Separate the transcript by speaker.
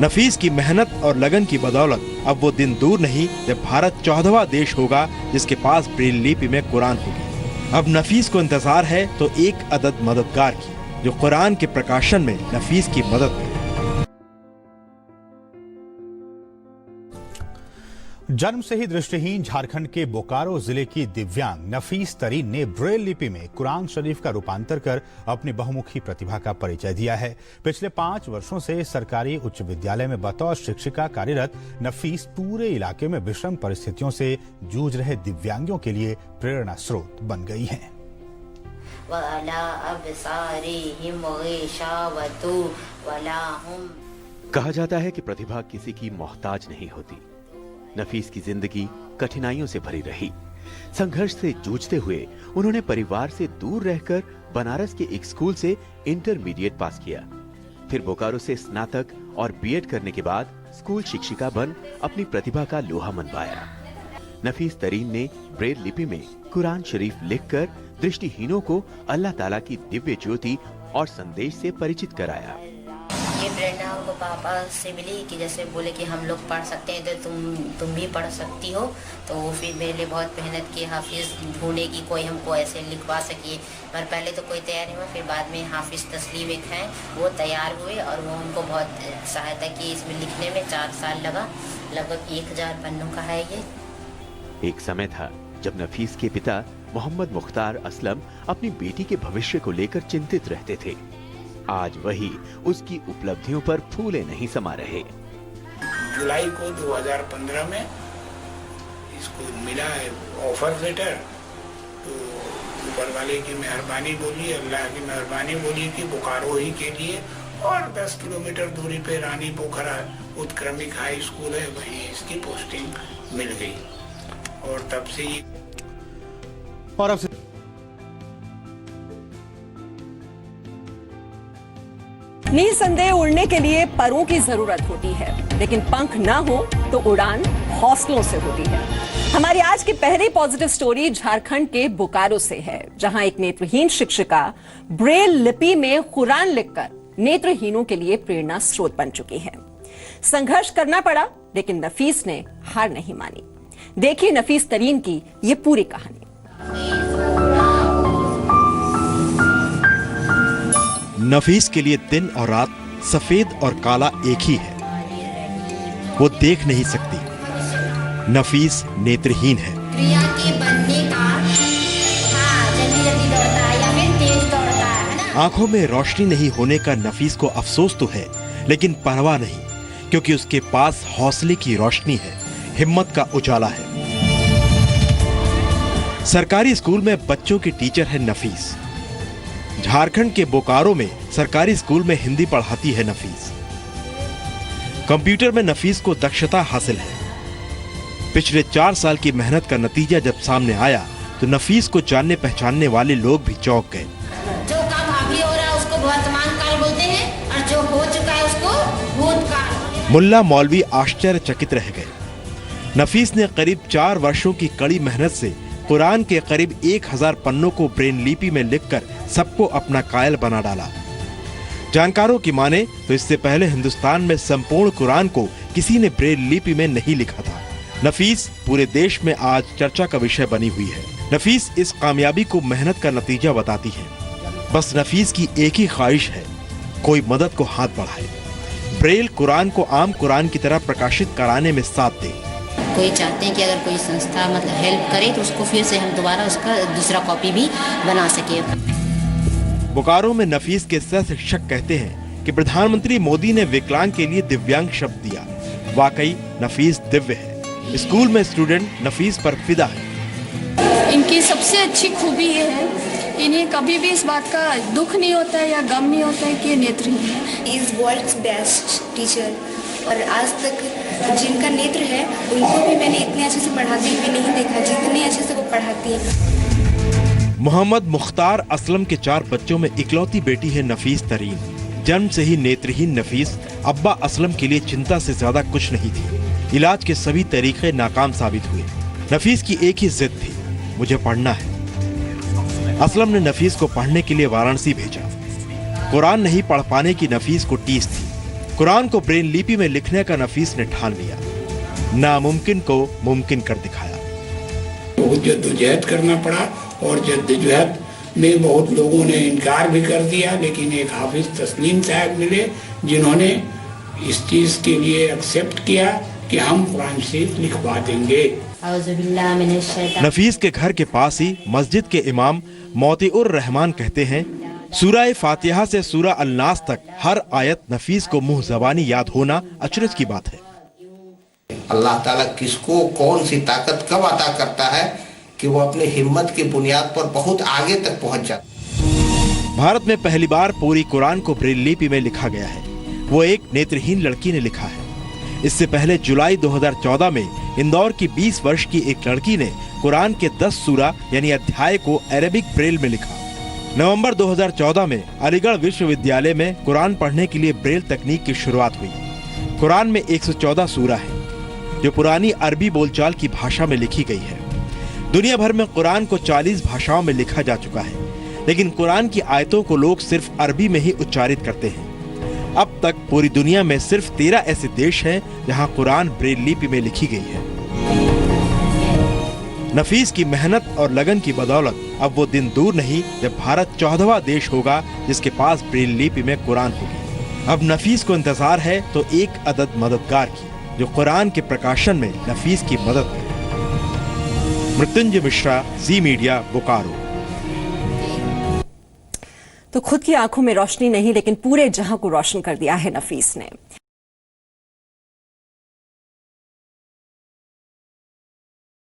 Speaker 1: नफीस की मेहनत और लगन की बदौलत अब वो दिन दूर नहीं जब भारत 14वां देश होगा जिसके पास ब्रेल लिपि में कुरान होगी। अब नफीस को इंतजार है तो एक अदद मददगार की जो कुरान के प्रकाशन में नफीस की मदद करे।
Speaker 2: जन्म से ही दृष्टिहीन झारखंड के बोकारो जिले की दिव्यांग नफीस तरीन ने ब्रेल लिपि में कुरान शरीफ का रूपांतर कर अपनी बहुमुखी प्रतिभा का परिचय दिया है। पिछले 5 वर्षों से सरकारी उच्च विद्यालय में बतौर शिक्षिका कार्यरत नफीस पूरे इलाके में विषम परिस्थितियों से जूझ रहे दिव्यांगों के लिए प्रेरणा स्रोत बन गई हैं।
Speaker 3: कहा जाता है कि प्रतिभा किसी की मोहताज नहीं होती। नफीस की जिंदगी कठिनाइयों से भरी रही। संघर्ष से जूझते हुए उन्होंने परिवार से दूर रहकर बनारस के एक स्कूल से इंटरमीडिएट पास किया। फिर बोकारो से स्नातक और बीएड करने के बाद स्कूल शिक्षिका बन अपनी प्रतिभा का लोहा मनवाया। नफीस तरीन ने ब्रेल लिपि में कुरान शरीफ लिखकर दृष्टिहीनों को अल्लाह ताला की दिव्य ज्योति और संदेश से परिचित कराया।
Speaker 4: ये प्रेरणा उनको पापा से मिली कि जैसे बोले कि हम लोग पढ़ सकते हैं तो तुम भी पढ़ सकती हो। तो फिर मेरे लिए बहुत मेहनत की हाफिज ढूंढे कि कोई हमको ऐसे लिखवा सके। पर पहले तो कोई तैयार नहीं हुआ, फिर बाद में हाफिज तस्लीम एक हैं वो तैयार हुए और वो उनको बहुत सहायता की। इसमें लिखने में 4 साल लगा। लगभग 1000 पन्नों का है ये।
Speaker 3: एक समय था जब नफीस के पिता मोहम्मद मुख्तार असलम अपनी बेटी के भविष्य को लेकर चिंतित रहते थे। आज वही उसकी उपलब्धियों पर फूले नहीं समा रहे।
Speaker 5: जुलाई को 2015 में इसको मिला है ऑफर लेटर। तो ऊपर वाले की मेहरबानी बोली, अल्लाह की मेहरबानी बोली कि बोकारो ही के लिए और 10 किलोमीटर दूरी पे रानी पोखरा उत्क्रमिक हाई स्कूल है, वहीं इसकी पोस्टिंग मिल गई। और तब से ही
Speaker 6: निसंदेह उड़ने के लिए परों की जरूरत होती है, लेकिन पंख ना हो तो उड़ान हौसलों से होती है। हमारी आज की पहली पॉजिटिव स्टोरी झारखंड के बोकारो से है, जहां एक नेत्रहीन शिक्षिका ब्रेल लिपि में कुरान लिखकर नेत्रहीनों के लिए प्रेरणा स्रोत बन चुकी है। संघर्ष करना पड़ा, लेकिन नफीस ने हार नहीं मानी। देखिए नफीस तरीन की ये पूरी कहानी।
Speaker 1: नफीस के लिए दिन और रात, सफेद और काला एक ही है। वो देख नहीं सकती। नफीस नेत्रहीन है।
Speaker 4: क्रिया के बनने का जल्दी दौड़ता है या फिर तेज दौड़ता है ना।
Speaker 1: आंखों में रोशनी नहीं होने का नफीस को अफसोस तो है, लेकिन परवाह नहीं, क्योंकि उसके पास हौसले की रोशनी है, हिम्मत का उजाला है। सरकारी स्कूल में बच्चों की टीचर है नफीस। झारखंड के बोकारो में सरकारी स्कूल में हिंदी पढ़ाती है नफीस। कंप्यूटर में नफीस को दक्षता हासिल है। पिछले 4 साल की मेहनत का नतीजा जब सामने आया तो नफीस को जानने पहचानने वाले लोग भी चौंक गए।
Speaker 4: जो काम अभी हो रहा है उसको वर्तमान काल बोलते हैं और जो हो चुका है उसको भूतकाल।
Speaker 1: मुल्ला मौलवी आश्चर्यचकित रह गए। नफीस ने करीब 4 वर्षों की कड़ी मेहनत से कुरान के करीब 1000 पन्नों को ब्रेल लिपि में लिखकर सबको अपना कायल बना डाला। जानकारों की माने तो इससे पहले हिंदुस्तान में संपूर्ण कुरान को किसी ने ब्रेल लिपि में नहीं लिखा था। नफीस पूरे देश में आज चर्चा का विषय बनी हुई है। नफीस इस कामयाबी को मेहनत का नतीजा बताती है। बस नफीस की एक ही ख्वाहिश है, कोई मदद को हाथ बढ़ाए, ब्रेल कुरान को आम कुरान की तरह प्रकाशित कराने में साथ दे।
Speaker 4: कोई चाहते हैं कि अगर कोई संस्था मतलब हेल्प करे तो उसको फिर से हम दोबारा उसका दूसरा कॉपी भी बना सके।
Speaker 1: बोकारो में नफीस के सह शिक्षक कहते हैं कि प्रधानमंत्री मोदी ने विकलांग के लिए दिव्यांग शब्द दिया। वाकई नफीस दिव्य है। स्कूल में स्टूडेंट नफीस पर फिदा है।
Speaker 7: इनकी सबसे अच्छी खूबी ये है, इन्हें कभी भी इस बात का दुख नहीं होता है या गम नहीं होता है कि ये नेत्रहीन है।
Speaker 8: इज वर्ल्ड्स बेस्ट टीचर और आज तक जिनका नेत्र है उनको भी मैंने इतने अच्छे से पढ़ाते हुए नहीं देखा जितने अच्छे से वो पढ़ाती है।
Speaker 1: मोहम्मद मुख्तार असलम के 4 बच्चों में इकलौती बेटी है नफीस तरीन। जन्म से ही नेत्रहीन नफीस अब्बा असलम के लिए चिंता से ज्यादा कुछ नहीं थी। इलाज के सभी तरीके नाकाम साबित हुए। नफीस की एक ही जिद थी, मुझे पढ़ना है। असलम ने नफीस को पढ़ने के लिए वाराणसी भेजा। कुरान नहीं पढ़ पाने की नफीस को टीस थी। कुरान को ब्रेल लिपि में लिखने का नफीस ने ठान लिया, नामुमकिन को मुमकिन कर दिखाया।
Speaker 5: बहुत जद्दोजहद करना पड़ा और जद्दोजहद में बहुत लोगों ने इनकार भी कर दिया, लेकिन एक हाफिज तस्लीम साहब मिले जिन्होंने इस चीज के लिए एक्सेप्ट किया कि हम कुरान शरीफ लिखवा देंगे।
Speaker 1: नफीस के घर के पास ही मस्जिद के इमाम मोतीउर रहमान कहते हैं, सूरह फातिहा से सूरह अल-नास तक हर आयत नफीस को मुंह ज़बानी याद होना अचरज की बात है।
Speaker 9: अल्लाह ताला किसको कौन सी ताकत कब अता करता है कि वो अपनी हिम्मत की बुनियाद पर बहुत आगे तक पहुंच जाता।
Speaker 1: भारत में पहली बार पूरी कुरान को ब्रेल लिपि में लिखा गया है। वो एक नेत्रहीन लड़की ने लिखा है। इससे पहले जुलाई 2014 में इंदौर की 20 वर्ष की एक लड़की ने कुरान के 10 सूरा यानी अध्याय को अरेबिक ब्रेल में लिखा। नवंबर 2014 में अलीगढ़ विश्वविद्यालय में कुरान पढ़ने के लिए ब्रेल तकनीक की शुरुआत हुई। कुरान में 114 सूरा है जो पुरानी अरबी बोलचाल की भाषा में लिखी गई है। दुनिया भर में कुरान को 40 भाषाओं में लिखा जा चुका है, लेकिन कुरान की आयतों को लोग सिर्फ अरबी में ही उच्चारित करते हैं। अब तक पूरी दुनिया में सिर्फ 13 ऐसे देश हैं जहां कुरान ब्रेल लिपि में लिखी गई है। नफीस की मेहनत और लगन की बदौलत अब वो दिन दूर नहीं जब भारत 14वां देश होगा जिसके पास ब्रेल लिपि में कुरान होगी। अब नफीस को इंतजार है तो एक अदद मददगार की जो कुरान के प्रकाशन में नफीस की मदद करे। मृत्युंजय मिश्रा, जी मीडिया, बोकारो।
Speaker 6: तो खुद की आंखों में रोशनी नहीं लेकिन पूरे जहां को रोशन कर दिया है नफीस ने।